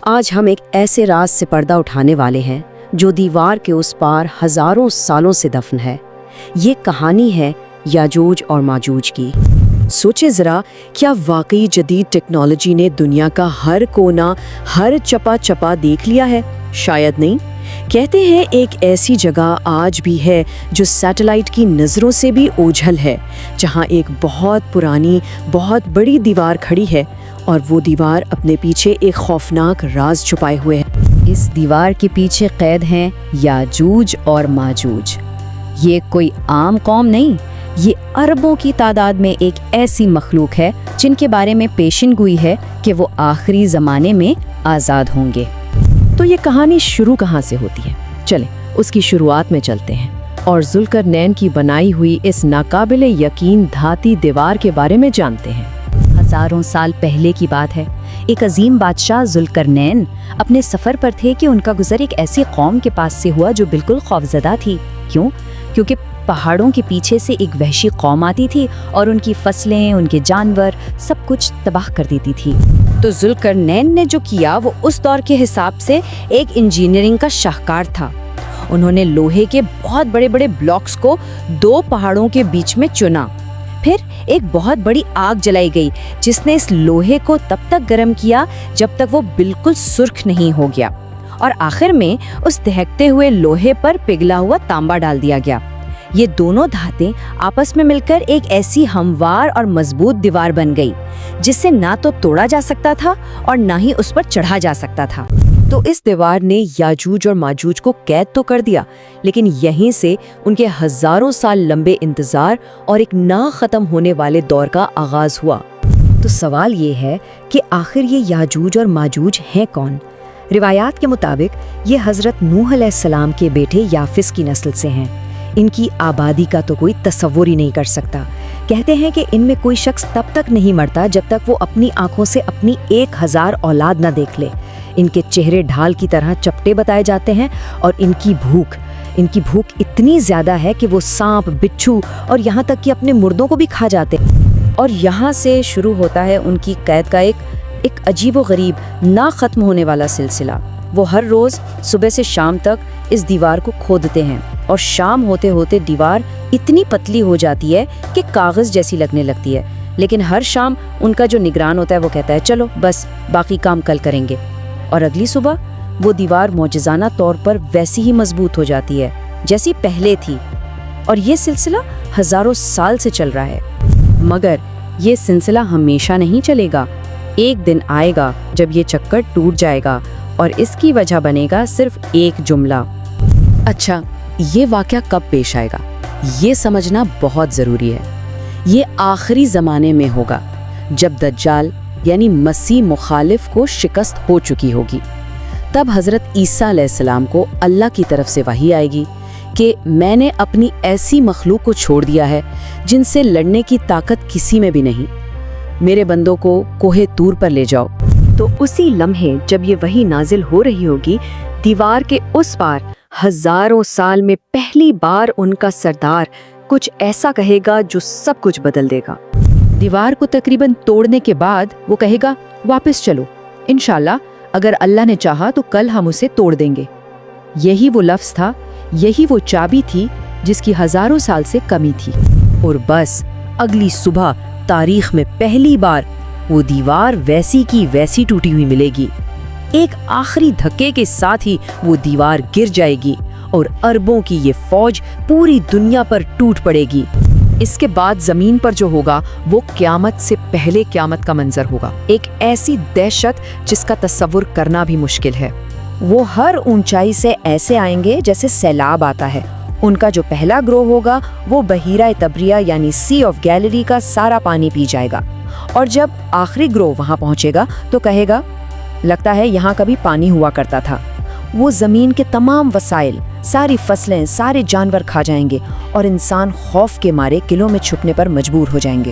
آج ہم ایک ایسے راز سے پردہ اٹھانے والے ہیں جو دیوار کے اس پار ہزاروں سالوں سے دفن ہے۔ یہ کہانی ہے یاجوج اور ماجوج کی۔ سوچے ذرا، کیا واقعی جدید ٹیکنالوجی نے دنیا کا ہر کونا، ہر چپا چپا دیکھ لیا ہے؟ شاید نہیں۔ کہتے ہیں ایک ایسی جگہ آج بھی ہے جو سیٹلائٹ کی نظروں سے بھی اوجھل ہے، جہاں ایک بہت پرانی، بہت بڑی دیوار کھڑی ہے، اور وہ دیوار اپنے پیچھے ایک خوفناک راز چھپائے ہوئے ہے۔ اس دیوار کے پیچھے قید ہیں یاجوج اور ماجوج۔ یہ کوئی عام قوم نہیں، یہ اربوں کی تعداد میں ایک ایسی مخلوق ہے جن کے بارے میں پیشن گوئی ہے کہ وہ آخری زمانے میں آزاد ہوں گے۔ تو یہ کہانی شروع کہاں سے ہوتی ہے؟ چلیں اس کی شروعات میں چلتے ہیں اور ذوالقرنین کی بنائی ہوئی اس ناقابل یقین دھاتی دیوار کے بارے میں جانتے ہیں۔ ہزاروں سال پہلے کی بات ہے۔ ایک عظیم بادشاہ ذوالقرنین اپنے سفر پر تھے کہ ان کا گزر ایک ایسی قوم کے پاس سے ہوا جو بالکل خوفزدہ تھی۔ کیونکہ پہاڑوں کے پیچھے سے ایک وحشی قوم آتی تھی اور ان کی فصلیں، ان کے جانور، سب کچھ تباہ کر دیتی تھی۔ تو ذوالقرنین نے جو کیا وہ اس دور کے حساب سے ایک انجینئرنگ کا شاہکار تھا۔ انہوں نے لوہے کے بہت بڑے بڑے بلاکس کو دو پہاڑوں کے بیچ میں چنا۔ پھر ایک بہت بڑی آگ جلائی گئی جس نے اس لوہے کو تب تک گرم کیا جب تک وہ بالکل سرخ نہیں ہو گیا، اور آخر میں اس دہکتے ہوئے لوہے پر پگھلا ہوا تانبا ڈال دیا گیا۔ یہ دونوں دھاتیں آپس میں مل کر ایک ایسی ہموار اور مضبوط دیوار بن گئی جس سے نہ تو توڑا جا سکتا تھا اور نہ ہی اس پر چڑھا جا سکتا تھا۔ تو اس دیوار نے یاجوج اور ماجوج کو قید تو کر دیا، لیکن یہیں سے ان کے ہزاروں سال لمبے انتظار اور ایک نہ ختم ہونے والے دور کا آغاز ہوا۔ تو سوال یہ ہے کہ آخر یہ یاجوج اور ماجوج ہیں کون؟ روایات کے مطابق یہ حضرت نوح علیہ السلام کے بیٹے یافس کی نسل سے ہیں۔ ان کی آبادی کا تو کوئی تصور ہی نہیں کر سکتا۔ کہتے ہیں کہ ان میں کوئی شخص تب تک نہیں مرتا جب تک وہ اپنی آنکھوں سے اپنی 1000 اولاد نہ دیکھ لے۔ ان کے چہرے ڈھال کی طرح چپٹے بتائے جاتے ہیں، اور ان کی بھوک اتنی زیادہ ہے کہ وہ سانپ، بچھو اور یہاں تک کہ اپنے مردوں کو بھی کھا جاتے ہیں۔ اور یہاں سے شروع ہوتا ہے ان کی قید کا ایک عجیب و غریب، نہ ختم ہونے والا سلسلہ۔ وہ ہر روز صبح سے شام تک اس دیوار کو کھودتے ہیں، اور شام ہوتے ہوتے دیوار اتنی پتلی ہو جاتی ہے کہ کاغذ جیسی لگنے لگتی ہے۔ لیکن ہر شام ان کا جو نگران ہوتا ہے وہ کہتا ہے چلو بس باقی کام کل کریں گے، اور اگلی صبح وہ دیوار معجزانہ طور پر ویسی ہی مضبوط ہو جاتی ہے جیسی پہلے تھی۔ اور یہ سلسلہ ہزاروں سال سے چل رہا ہے، مگر یہ سلسلہ ہمیشہ نہیں چلے گا۔ ایک دن آئے گا جب یہ چکر ٹوٹ جائے گا، اور اس کی وجہ بنے گا صرف ایک جملہ۔ اچھا، یہ واقعہ کب پیش آئے گا یہ سمجھنا بہت ضروری ہے۔ یہ آخری زمانے میں ہوگا، جب دجال یعنی مسیح مخالف کو شکست ہو چکی ہوگی۔ تب حضرت عیسیٰ علیہ السلام کو اللہ کی طرف سے وحی آئے گی کہ میں نے اپنی ایسی مخلوق کو چھوڑ دیا ہے جن سے لڑنے کی طاقت کسی میں بھی نہیں، میرے بندوں کو کوہ طور پر لے جاؤ۔ تو اسی لمحے جب یہ وحی نازل ہو رہی ہوگی، دیوار کے اس پار ہزاروں سال میں پہلی بار ان کا سردار کچھ ایسا کہے گا جو سب کچھ بدل دے گا۔ دیوار کو تقریباً توڑنے کے بعد وہ کہے گا واپس چلو، انشاءاللہ اگر اللہ نے چاہا تو کل ہم اسے توڑ دیں گے۔ یہی وہ لفظ تھا، یہی وہ چابی تھی جس کی ہزاروں سال سے کمی تھی۔ اور بس اگلی صبح تاریخ میں پہلی بار وہ دیوار ویسی کی ویسی ٹوٹی ہوئی ملے گی۔ ایک آخری دھکے کے ساتھ ہی وہ دیوار گر جائے گی، اور اربوں کی یہ فوج پوری دنیا پر ٹوٹ پڑے گی۔ اس کے بعد زمین پر جو ہوگا وہ قیامت سے پہلے قیامت کا منظر ہوگا، ایک ایسی دہشت جس کا تصور کرنا بھی مشکل ہے۔ وہ ہر اونچائی سے ایسے آئیں گے جیسے سیلاب آتا ہے۔ ان کا جو پہلا گروہ ہوگا وہ بحیرہ تبریہ یعنی سی آف گیلری کا سارا پانی پی جائے گا، اور جب آخری گروہ وہاں پہنچے گا تو کہے گا لگتا ہے یہاں کبھی پانی ہوا کرتا تھا۔ وہ زمین کے تمام وسائل، ساری فصلیں، سارے جانور کھا جائیں گے، اور انسان خوف کے مارے قلعوں میں چھپنے پر مجبور ہو جائیں گے۔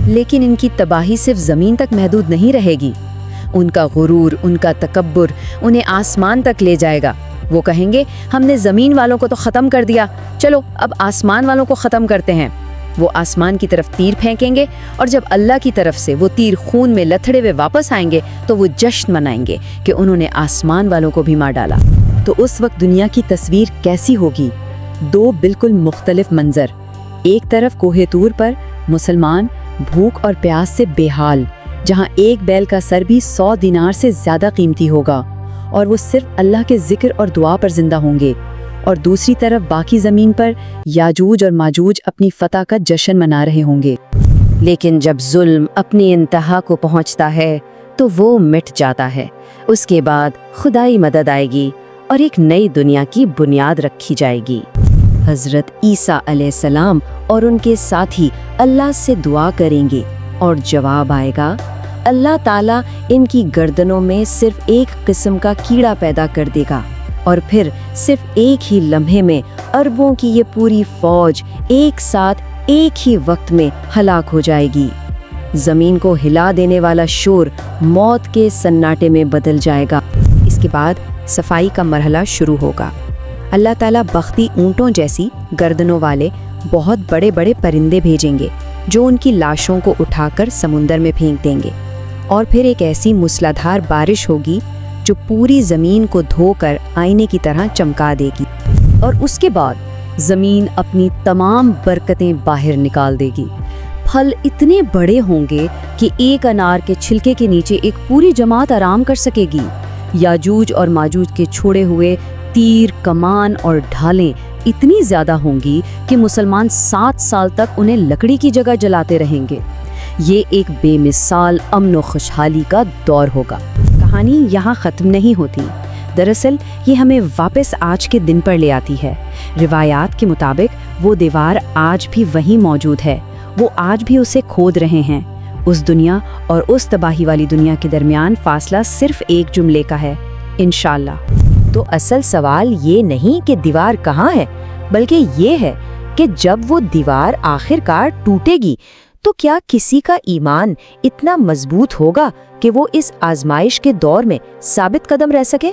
لیکن ان کی تباہی صرف زمین تک محدود نہیں رہے گی۔ ان کا غرور، ان کا تکبر انہیں آسمان تک لے جائے گا۔ وہ کہیں گے ہم نے زمین والوں کو تو ختم کر دیا، چلو اب آسمان والوں کو ختم کرتے ہیں۔ وہ آسمان کی طرف تیر پھینکیں گے اور جب اللہ کی طرف سے وہ تیر خون میں لتھڑے ہوئے واپس آئیں گے تو وہ جشن منائیں گے کہ انہوں نے آسمان والوں کو بھی مار ڈالا۔ تو اس وقت دنیا کی تصویر کیسی ہوگی؟ دو بالکل مختلف منظر۔ ایک طرف کوہ طور پر مسلمان بھوک اور پیاس سے بے حال، جہاں ایک بیل کا سر بھی 100 دینار سے زیادہ قیمتی ہوگا اور وہ صرف اللہ کے ذکر اور دعا پر زندہ ہوں گے، اور دوسری طرف باقی زمین پر یاجوج اور ماجوج اپنی فتح کا جشن منا رہے ہوں گے۔ لیکن جب ظلم اپنی انتہا کو پہنچتا ہے تو وہ مٹ جاتا ہے۔ اس کے بعد خدائی مدد آئے گی اور ایک نئی دنیا کی بنیاد رکھی جائے گی۔ حضرت عیسیٰ علیہ السلام اور ان کے ساتھی اللہ سے دعا کریں گے اور جواب آئے گا، اللہ تعالیٰ ان کی گردنوں میں صرف ایک قسم کا کیڑا پیدا کر دے گا اور پھر صرف ایک ہی لمحے میں اربوں کی یہ پوری فوج ایک ساتھ ایک ہی وقت میں ہلاک ہو جائے گی۔ زمین کو ہلا دینے والا شور موت کے سناٹے میں بدل جائے گا۔ اس کے بعد صفائی کا مرحلہ شروع ہوگا۔ اللہ تعالیٰ بختی اونٹوں جیسی گردنوں والے بہت بڑے بڑے پرندے بھیجیں گے جو ان کی لاشوں کو اٹھا کر سمندر میں پھینک دیں گے، اور پھر ایک ایسی موسلادھار بارش ہوگی جو پوری زمین کو دھو کر آئینے کی طرح چمکا دے گی، اور اس کے بعد زمین اپنی تمام برکتیں باہر نکال دے گی۔ پھل اتنے بڑے ہوں گے کہ ایک انار کے چھلکے کے نیچے ایک پوری جماعت آرام کر سکے گی۔ یاجوج اور ماجوج کے چھوڑے ہوئے تیر، کمان اور ڈھالیں اتنی زیادہ ہوں گی کہ مسلمان 7 سال تک انہیں لکڑی کی جگہ جلاتے رہیں گے۔ یہ ایک بے مثال امن و خوشحالی کا دور ہوگا۔ کہانی یہاں ختم نہیں ہوتی، دراصل یہ ہمیں واپس آج کے دن پر لے آتی ہے۔ روایات کے مطابق وہ دیوار آج بھی وہیں موجود ہے، وہ آج بھی اسے کھود رہے ہیں۔ اس دنیا اور اس تباہی والی دنیا کے درمیان فاصلہ صرف ایک جملے کا ہے، انشاءاللہ۔ تو اصل سوال یہ نہیں کہ دیوار کہاں ہے، بلکہ یہ ہے کہ جب وہ دیوار آخر کار ٹوٹے گی تو کیا کسی کا ایمان اتنا مضبوط ہوگا کہ وہ اس آزمائش کے دور میں ثابت قدم رہ سکے؟